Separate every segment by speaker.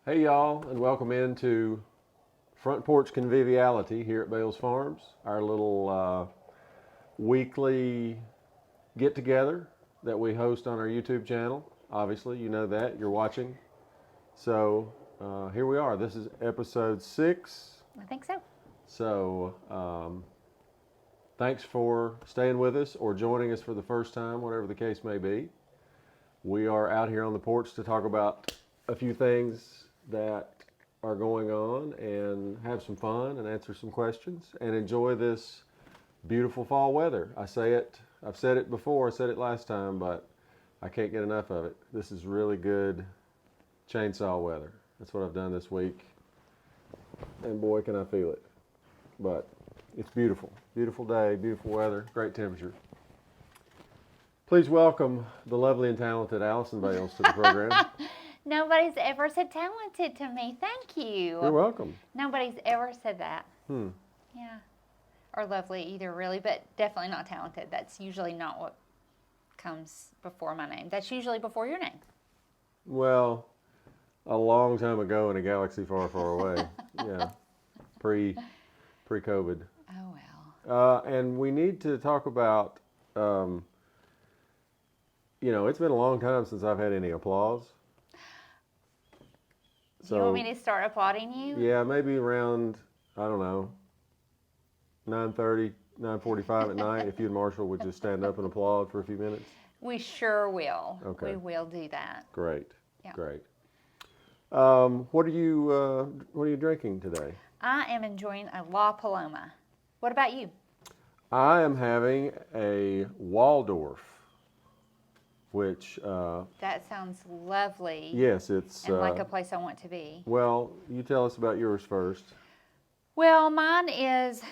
Speaker 1: Hey y'all, and welcome into Front Porch Conviviality here at Bales Farms, our little weekly get together that we host on our YouTube channel. Obviously, you know that, you're watching. So here we are. This is episode 6.
Speaker 2: I think so.
Speaker 1: So thanks for staying with us or joining us for the first time, whatever the case may be. We are out here on the porch to talk about a few things that are going on and have some fun and answer some questions and enjoy this beautiful fall weather. I've said it before, I said it last time, but I can't get enough of it. This is really good chainsaw weather. That's what I've done this week. And boy, can I feel it. But it's beautiful. Beautiful day, beautiful weather, great temperature. Please welcome the lovely and talented Aliceson Bales to the program.
Speaker 2: Nobody's ever said talented to me. Thank you.
Speaker 1: You're welcome.
Speaker 2: Nobody's ever said that.
Speaker 1: Hmm.
Speaker 2: Yeah. Or lovely either, really, but definitely not talented. That's usually not what comes before my name. That's usually before your name.
Speaker 1: Well, a long time ago in a galaxy far, far away. Yeah. Pre-COVID.
Speaker 2: Oh, well.
Speaker 1: And we need to talk about, it's been a long time since I've had any applause.
Speaker 2: Do you want me to start applauding you?
Speaker 1: Yeah, maybe around, I don't know, 9:30, 9:45 at night, if you and Marshall would just stand up and applaud for a few minutes.
Speaker 2: We sure will.
Speaker 1: Okay.
Speaker 2: We will do that.
Speaker 1: Great.
Speaker 2: Yeah.
Speaker 1: Great. What are you drinking today?
Speaker 2: I am enjoying a La Paloma. What about you?
Speaker 1: I am having a Waldorf, which
Speaker 2: That sounds lovely.
Speaker 1: yes, it's
Speaker 2: And like a place I want to be.
Speaker 1: well, you tell us about yours first.
Speaker 2: Well, mine is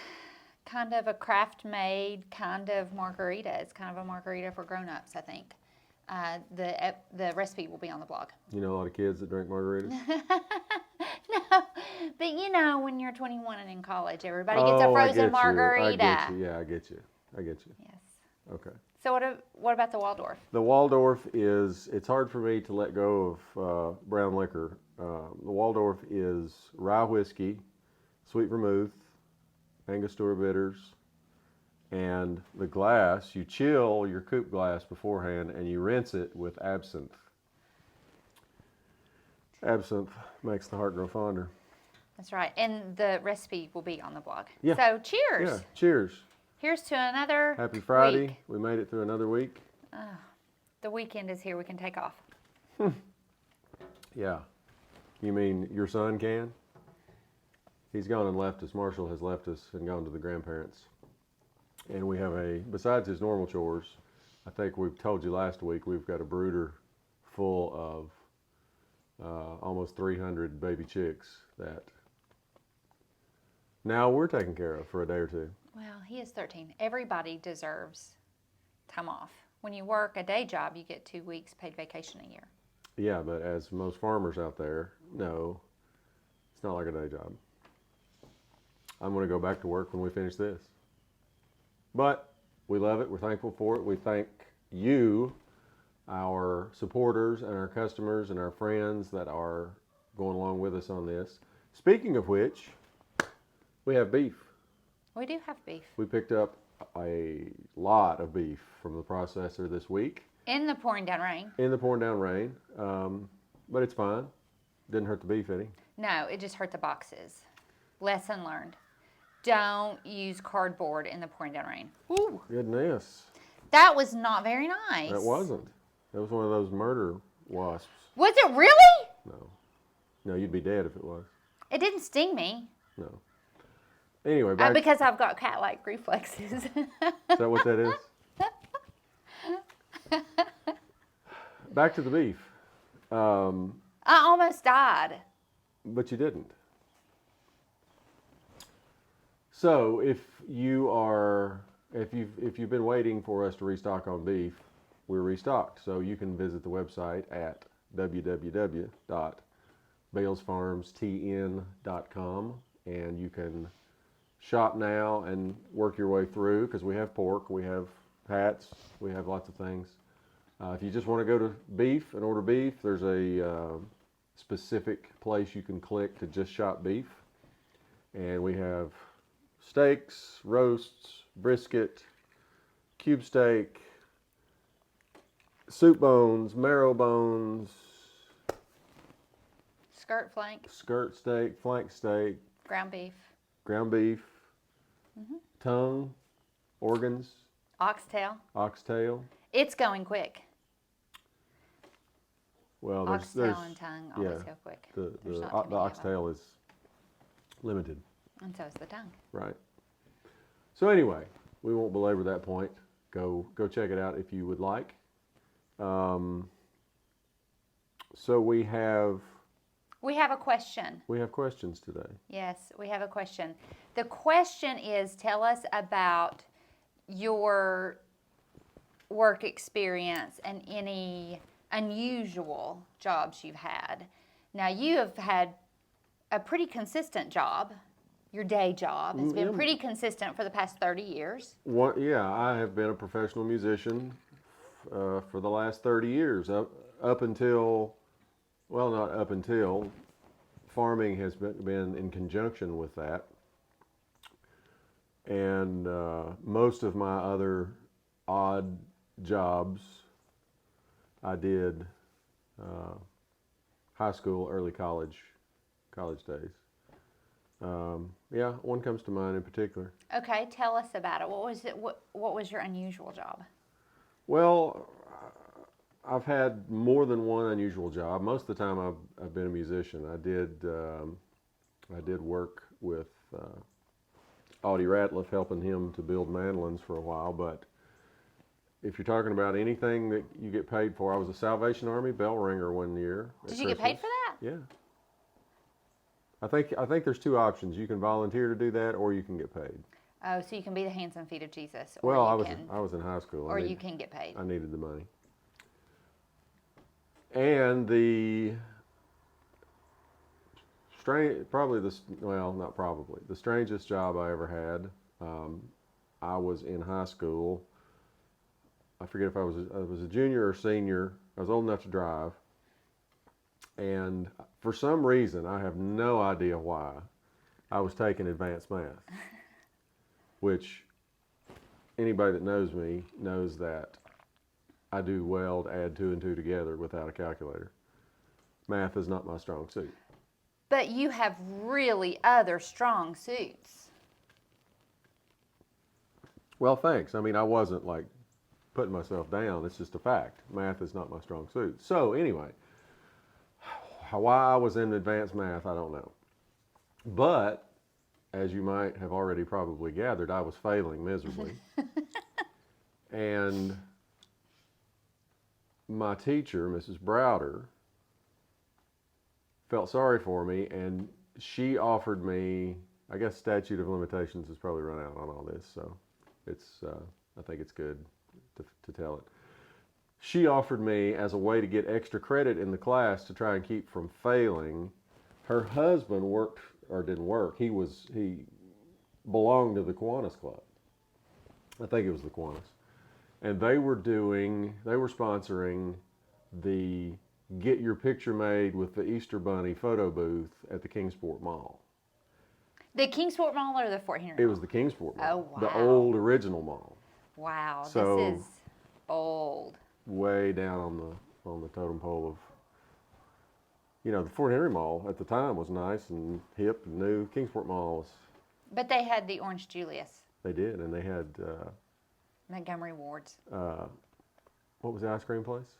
Speaker 2: kind of a craft-made kind of margarita. It's kind of a margarita for grown-ups, I think. The recipe will be on the blog.
Speaker 1: You know a lot of kids that drink margaritas.
Speaker 2: No, but when you're 21 and in college, everybody gets a frozen margarita.
Speaker 1: I get you. Yeah, I get you.
Speaker 2: Yes.
Speaker 1: Okay.
Speaker 2: So what about the Waldorf?
Speaker 1: The Waldorf it's hard for me to let go of brown liquor. The Waldorf is rye whiskey, sweet vermouth, Angostura bitters, and the glass, you chill your coupe glass beforehand and you rinse it with absinthe. Absinthe makes the heart grow fonder.
Speaker 2: That's right. And the recipe will be on the blog.
Speaker 1: Yeah.
Speaker 2: So cheers.
Speaker 1: Yeah, cheers.
Speaker 2: Here's to another
Speaker 1: Happy Friday.
Speaker 2: week.
Speaker 1: We made it through another week.
Speaker 2: The weekend is here. We can take off.
Speaker 1: Yeah. You mean your son can? He's gone and left us. Marshall has left us and gone to the grandparents. And we have besides his normal chores, I think we've told you last week, we've got a brooder full of almost 300 baby chicks that now we're taking care of for a day or two.
Speaker 2: Well, he is 13. Everybody deserves time off. When you work a day job, you get 2 weeks paid vacation a year.
Speaker 1: Yeah, but as most farmers out there know, it's not like a day job. I'm going to go back to work when we finish this. But we love it. We're thankful for it. We thank you, our supporters and our customers and our friends that are going along with us on this. Speaking of which, we have beef.
Speaker 2: We do have beef.
Speaker 1: We picked up a lot of beef from the processor this week.
Speaker 2: In the pouring down rain.
Speaker 1: In the pouring down rain. But it's fine. Didn't hurt the beef any.
Speaker 2: No, it just hurt the boxes. Lesson learned. Don't use cardboard in the pouring down rain. Ooh.
Speaker 1: Goodness.
Speaker 2: That was not very nice.
Speaker 1: That wasn't. That was one of those murder wasps.
Speaker 2: Was it really?
Speaker 1: No. No, you'd be dead if it was.
Speaker 2: It didn't sting me.
Speaker 1: No. Anyway, back.
Speaker 2: Because I've got cat-like reflexes.
Speaker 1: Is that what that is? Back to the beef.
Speaker 2: I almost died.
Speaker 1: But you didn't. So if you've been waiting for us to restock on beef, we're restocked. So you can visit the website at www.balesfarmstn.com and you can shop now and work your way through, because we have pork, we have hats, we have lots of things. If you just want to go to beef and order beef, there's a specific place you can click to just shop beef. And we have steaks, roasts, brisket, cube steak, soup bones, marrow bones,
Speaker 2: Skirt flank,
Speaker 1: skirt steak, flank steak,
Speaker 2: ground beef,
Speaker 1: ground beef, tongue, organs,
Speaker 2: oxtail.
Speaker 1: oxtail.
Speaker 2: It's going quick.
Speaker 1: Well,
Speaker 2: Oxtail and tongue always go quick.
Speaker 1: The
Speaker 2: There's not too many of 'em.
Speaker 1: oxtail is limited,
Speaker 2: And so is the tongue.
Speaker 1: right? So anyway, we won't belabor that point. Go check it out if you would like. So we have
Speaker 2: a question.
Speaker 1: questions today.
Speaker 2: Yes, we have a question. The question is, tell us about your work experience and any unusual jobs you've had. Now, you have had a pretty consistent job. Your day job has been pretty consistent for the past 30 years.
Speaker 1: I have been a professional musician for the last 30 years, up until, well, not up until, farming has been in conjunction with that. And most of my other odd jobs I did high school, early college days. One comes to mind in particular.
Speaker 2: Okay, tell us about it. What was it? What was your unusual job?
Speaker 1: Well, I've had more than one unusual job. Most of the time, I've been a musician. I did work with Audie Ratliff, helping him to build mandolins for a while. But if you're talking about anything that you get paid for, I was a Salvation Army bell ringer one year.
Speaker 2: Did you get paid for that?
Speaker 1: Yeah. I think there's two options. You can volunteer to do that, or you can get paid.
Speaker 2: Oh, so you can be the hands and feet of Jesus. Or
Speaker 1: Well,
Speaker 2: you
Speaker 1: I was in high school.
Speaker 2: Or you can get paid.
Speaker 1: I needed the money. And the the strangest job I ever had. I was in high school. I forget if I was a junior or senior. I was old enough to drive. And for some reason, I have no idea why, I was taking advanced math, which anybody that knows me knows that I do well to add 2 and 2 together without a calculator. Math is not my strong suit.
Speaker 2: But you have really other strong suits.
Speaker 1: Well, thanks. I mean, I wasn't like putting myself down. It's just a fact. Math is not my strong suit. So anyway, why I was in advanced math, I don't know. But as you might have already probably gathered, I was failing miserably. And my teacher, Mrs. Browder, felt sorry for me, and she offered me, I guess statute of limitations has probably run out on all this, so I think it's good to tell it. She offered me, as a way to get extra credit in the class to try and keep from failing. Her husband didn't work. He belonged to the Kiwanis Club. I think it was the Kiwanis. And they were sponsoring the Get Your Picture Made with the Easter Bunny photo booth at the Kingsport Mall.
Speaker 2: The Kingsport Mall or the Fort Henry Mall?
Speaker 1: It was the Kingsport Mall.
Speaker 2: Oh, wow.
Speaker 1: The old original mall.
Speaker 2: Wow,
Speaker 1: So,
Speaker 2: this is old.
Speaker 1: Way down on the totem pole of, the Fort Henry Mall at the time was nice and hip and new. Kingsport Mall was.
Speaker 2: But they had the Orange Julius.
Speaker 1: They did, and they had.
Speaker 2: Montgomery Ward's.
Speaker 1: What was the ice cream place?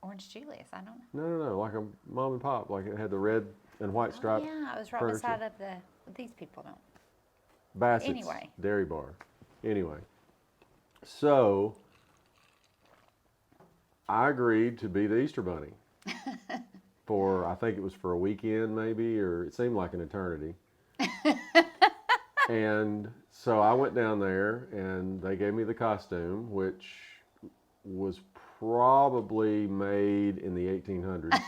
Speaker 2: Orange Julius, I don't know.
Speaker 1: No, like a mom and pop, like it had the red and white striped.
Speaker 2: Yeah, I was right
Speaker 1: furniture.
Speaker 2: beside of these people don't.
Speaker 1: Bassett's
Speaker 2: Anyway.
Speaker 1: Dairy Bar. Anyway, so I agreed to be the Easter Bunny I think it was for a weekend maybe, or it seemed like an eternity. And so I went down there and they gave me the costume, which was probably made in the 1800s.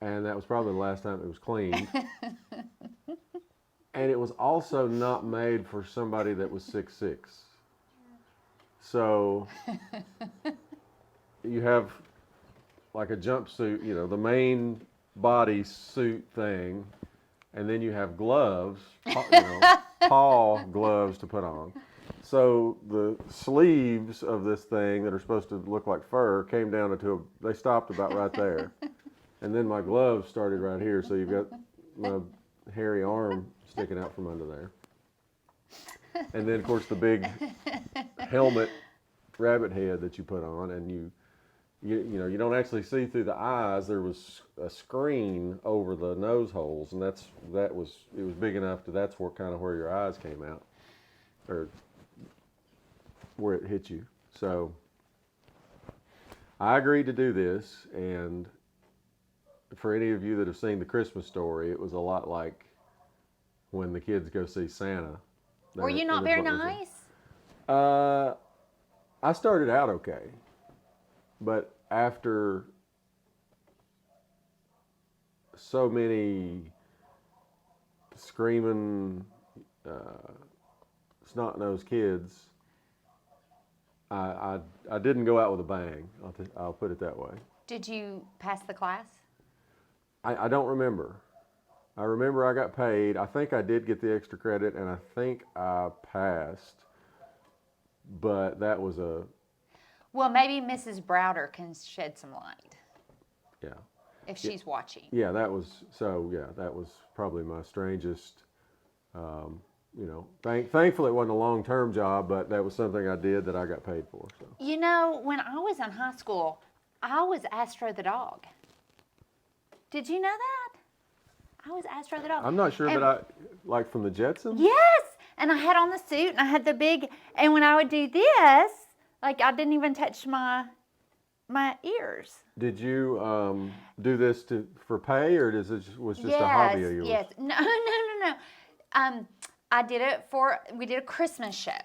Speaker 1: And that was probably the last time it was cleaned. And it was also not made for somebody that was 6'6". So you have like a jumpsuit, the main body suit thing, and then you have gloves, paw gloves to put on. So the sleeves of this thing that are supposed to look like fur came down they stopped about right there. And then my gloves started right here, so you've got my hairy arm sticking out from under there. And then, of course, the big helmet rabbit head that you put on, and you don't actually see through the eyes. There was a screen over the nose holes, and it was big enough that's where your eyes came out, or where it hit you. So I agreed to do this, and for any of you that have seen The Christmas Story, it was a lot like when the kids go see Santa.
Speaker 2: Were you not very nice?
Speaker 1: I started out okay, but after so many screaming, snot-nosed kids, I didn't go out with a bang. I'll put it that way.
Speaker 2: Did you pass the class?
Speaker 1: I don't remember. I remember I got paid. I think I did get the extra credit, and I think I passed. But that was
Speaker 2: Well, maybe Mrs. Browder can shed some light.
Speaker 1: Yeah.
Speaker 2: If she's watching.
Speaker 1: Yeah, that was probably my strangest. Thankfully it wasn't a long-term job, but that was something I did that I got paid for. So.
Speaker 2: When I was in high school, I was Astro the dog. Did you know that? I was Astro the dog.
Speaker 1: I'm not sure, but like from the Jetsons?
Speaker 2: Yes! And I had on the suit, and I had the big, and when I would do this, like I didn't even touch my ears.
Speaker 1: Did you do this for pay, or was just a hobby of yours?
Speaker 2: Yes. No. I did it we did a Christmas show,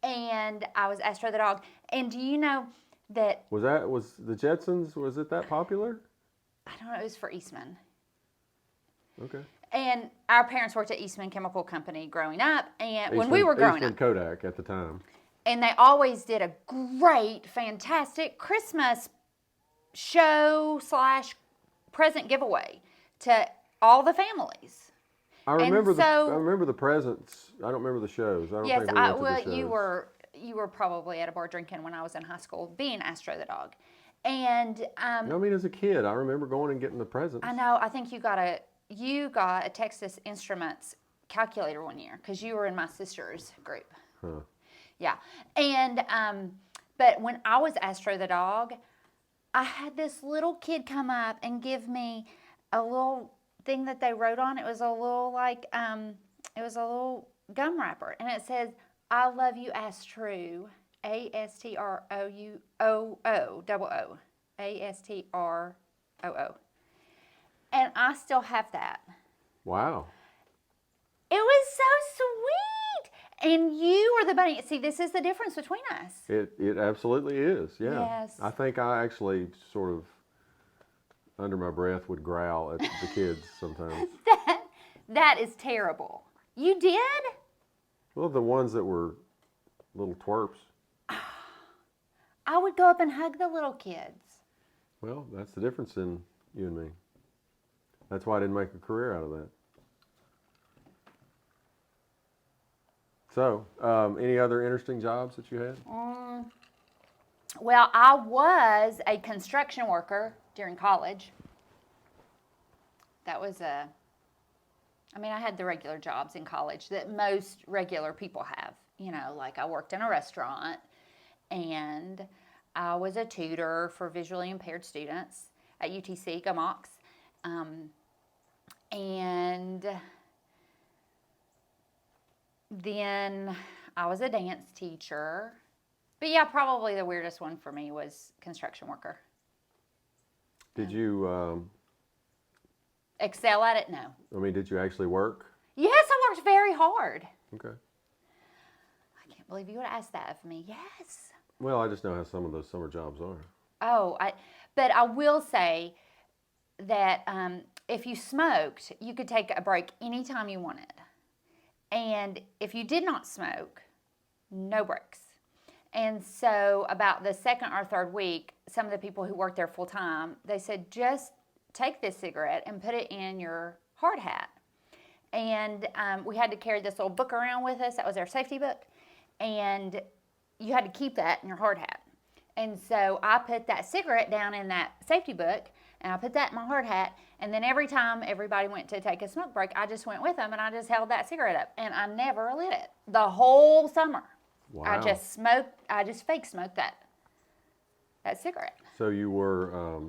Speaker 2: and I was Astro the dog. And do you know that?
Speaker 1: Was the Jetsons, was it that popular?
Speaker 2: I don't know, it was for Eastman.
Speaker 1: Okay.
Speaker 2: And our parents worked at Eastman Chemical Company growing up, and when we were growing
Speaker 1: Eastman
Speaker 2: up.
Speaker 1: Kodak at the time.
Speaker 2: And they always did a great, fantastic Christmas show / present giveaway to all the families.
Speaker 1: I remember the presents. I don't remember the shows. I don't think we went to the shows.
Speaker 2: You were probably at a bar drinking when I was in high school, being Astro the dog. And
Speaker 1: as a kid, I remember going and getting the presents.
Speaker 2: I know. I think you got a Texas Instruments calculator one year because you were in my sister's group.
Speaker 1: Huh.
Speaker 2: Yeah. And but when I was Astro the dog, I had this little kid come up and give me a little thing that they wrote on. It was a little it was a little gum wrapper, and it says, "I love you, Astro." ASTROUOO, ASTROO. And I still have that.
Speaker 1: Wow.
Speaker 2: It was so sweet. And you were the bunny. See, this is the difference between us.
Speaker 1: It absolutely is, yeah.
Speaker 2: Yes.
Speaker 1: I think I actually sort of, under my breath, would growl at the kids sometimes.
Speaker 2: That is terrible. You did?
Speaker 1: Well, the ones that were little twerps.
Speaker 2: I would go up and hug the little kids.
Speaker 1: Well, that's the difference in you and me. That's why I didn't make a career out of that. So, any other interesting jobs that you had?
Speaker 2: Well, I was a construction worker during college. That was I had the regular jobs in college that most regular people have. Like I worked in a restaurant, and I was a tutor for visually impaired students at UTC, go Mocs. And then I was a dance teacher. But yeah, probably the weirdest one for me was construction worker.
Speaker 1: Did you
Speaker 2: excel at it? No.
Speaker 1: Did you actually work?
Speaker 2: Yes, I worked very hard.
Speaker 1: Okay.
Speaker 2: I can't believe you would ask that of me. Yes.
Speaker 1: Well, I just know how some of those summer jobs are.
Speaker 2: But I will say that if you smoked, you could take a break anytime you wanted. And if you did not smoke, no breaks. And so about the second or third week, some of the people who worked there full time, they said, just take this cigarette and put it in your hard hat. And we had to carry this little book around with us. That was our safety book. And you had to keep that in your hard hat. And so I put that cigarette down in that safety book, and I put that in my hard hat. And then every time everybody went to take a smoke break, I just went with them, and I just held that cigarette up. And I never lit it the whole summer.
Speaker 1: Wow.
Speaker 2: I just fake smoked that cigarette.
Speaker 1: So you were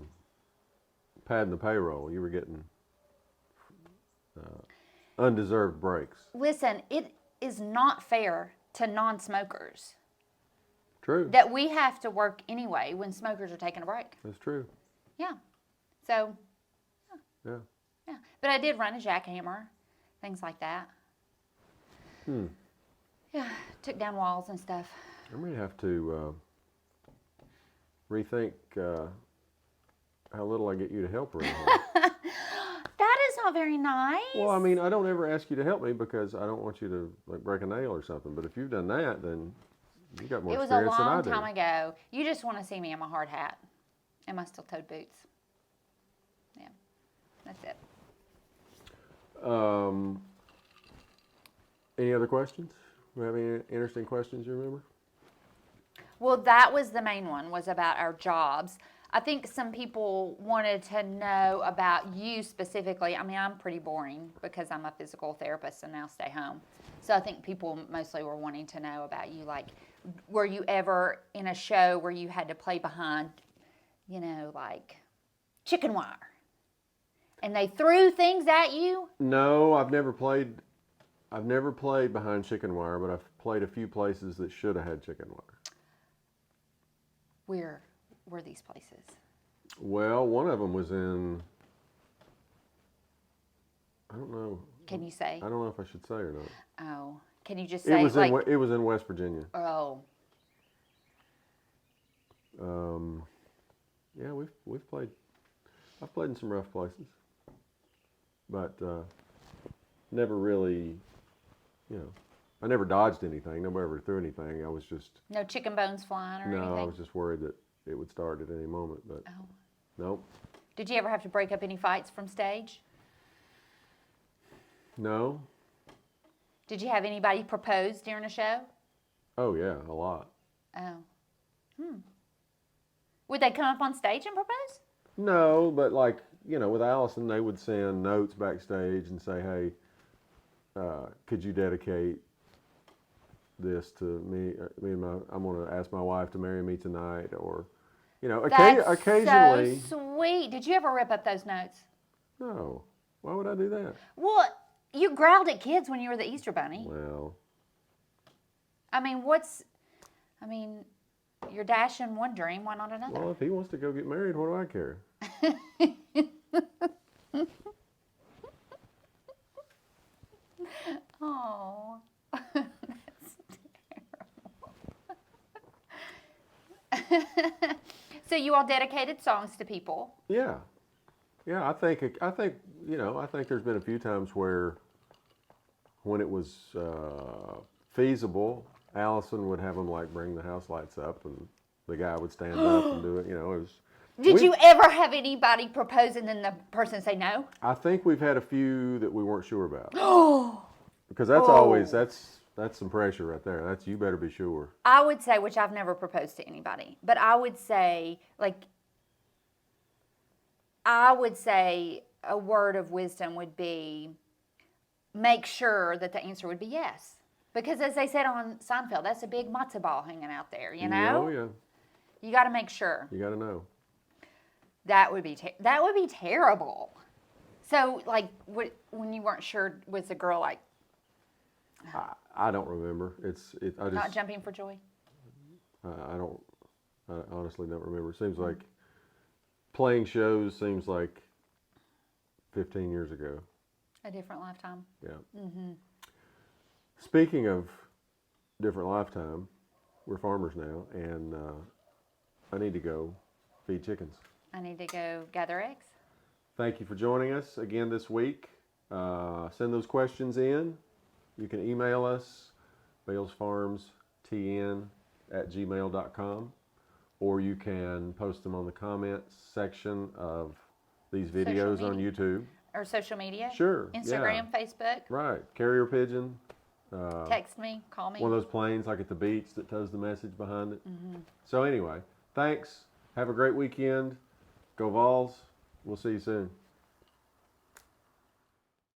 Speaker 1: padding the payroll. You were getting undeserved breaks.
Speaker 2: Listen, it is not fair to non-smokers
Speaker 1: True.
Speaker 2: that we have to work anyway when smokers are taking a break.
Speaker 1: That's true.
Speaker 2: Yeah. So,
Speaker 1: Yeah.
Speaker 2: yeah. But I did run a jackhammer, things like that. Yeah, took down walls and stuff.
Speaker 1: I may have to rethink how little I get you to help around here.
Speaker 2: That is not very nice.
Speaker 1: Well, I mean, I don't ever ask you to help me because I don't want you to like break a nail or something. But if you've done that, then you got more
Speaker 2: It was a
Speaker 1: experience than I
Speaker 2: long
Speaker 1: do.
Speaker 2: time ago. You just want to see me in my hard hat and my steel-toed boots. Yeah, that's it.
Speaker 1: Any other questions? Do we have any interesting questions you remember?
Speaker 2: Well, that was the main one, was about our jobs. I think some people wanted to know about you specifically. I mean, I'm pretty boring because I'm a physical therapist and now stay home. So I think people mostly were wanting to know about you. Like, were you ever in a show where you had to play behind, like chicken wire? And they threw things at you?
Speaker 1: No, I've never played behind chicken wire, but I've played a few places that should have had chicken wire.
Speaker 2: Where were these places?
Speaker 1: Well, one of them was in, I don't know.
Speaker 2: Can you say?
Speaker 1: I don't know if I should say or not.
Speaker 2: Oh, can you just say
Speaker 1: It was in West Virginia.
Speaker 2: Oh,
Speaker 1: Yeah, we've played. I've played in some rough places, but never really, I never dodged anything. Nobody ever threw anything. I was just
Speaker 2: no chicken bones flying or anything?
Speaker 1: I was just worried that it would start at any moment. But nope.
Speaker 2: Did you ever have to break up any fights from stage?
Speaker 1: No.
Speaker 2: Did you have anybody propose during a show?
Speaker 1: Oh yeah, a lot.
Speaker 2: Oh. Would they come up on stage and propose?
Speaker 1: No, but like, with Allison, they would send notes backstage and say, hey, could you dedicate this to me? I'm going to ask my wife to marry me tonight, or,
Speaker 2: That's
Speaker 1: occasionally.
Speaker 2: so sweet. Did you ever rip up those notes?
Speaker 1: No. Why would I do that?
Speaker 2: Well, you growled at kids when you were the Easter Bunny.
Speaker 1: Well.
Speaker 2: You're dashing one dream, why not another?
Speaker 1: Well, if he wants to go get married, what do I care?
Speaker 2: Oh, that's terrible. So you all dedicated songs to people.
Speaker 1: Yeah. Yeah, I think there's been a few times when it was feasible, Allison would have them like bring the house lights up, and the guy would stand up and do it. It was.
Speaker 2: Did you ever have anybody propose and then the person say no?
Speaker 1: I think we've had a few that we weren't sure about. Because that's some pressure right there. That's, you better be sure.
Speaker 2: I would say, which I've never proposed to anybody, but I would say a word of wisdom would be make sure that the answer would be yes. Because as they said on Seinfeld, that's a big matzo ball hanging out there,
Speaker 1: Oh, yeah.
Speaker 2: You got to make sure.
Speaker 1: You got to know.
Speaker 2: That would be terrible. So, when you weren't sure, was the girl like...
Speaker 1: I don't remember.
Speaker 2: Not jumping for joy?
Speaker 1: I honestly don't remember. It seems like playing shows seems like 15 years ago.
Speaker 2: A different lifetime.
Speaker 1: Yeah.
Speaker 2: Mm-hmm.
Speaker 1: Speaking of different lifetime, we're farmers now, and I need to go feed chickens.
Speaker 2: I need to go gather eggs.
Speaker 1: Thank you for joining us again this week. Send those questions in. You can email us, balesfarmstn porch@gmail.com, or you can post them on the comments section of these videos on
Speaker 2: media.
Speaker 1: YouTube.
Speaker 2: Or social media?
Speaker 1: Sure.
Speaker 2: Instagram, Facebook?
Speaker 1: Right. Carrier pigeon.
Speaker 2: Text me, call me.
Speaker 1: One of those planes like at the beach that tells the message behind it. So anyway, thanks. Have a great weekend. Go Vols. We'll see you soon.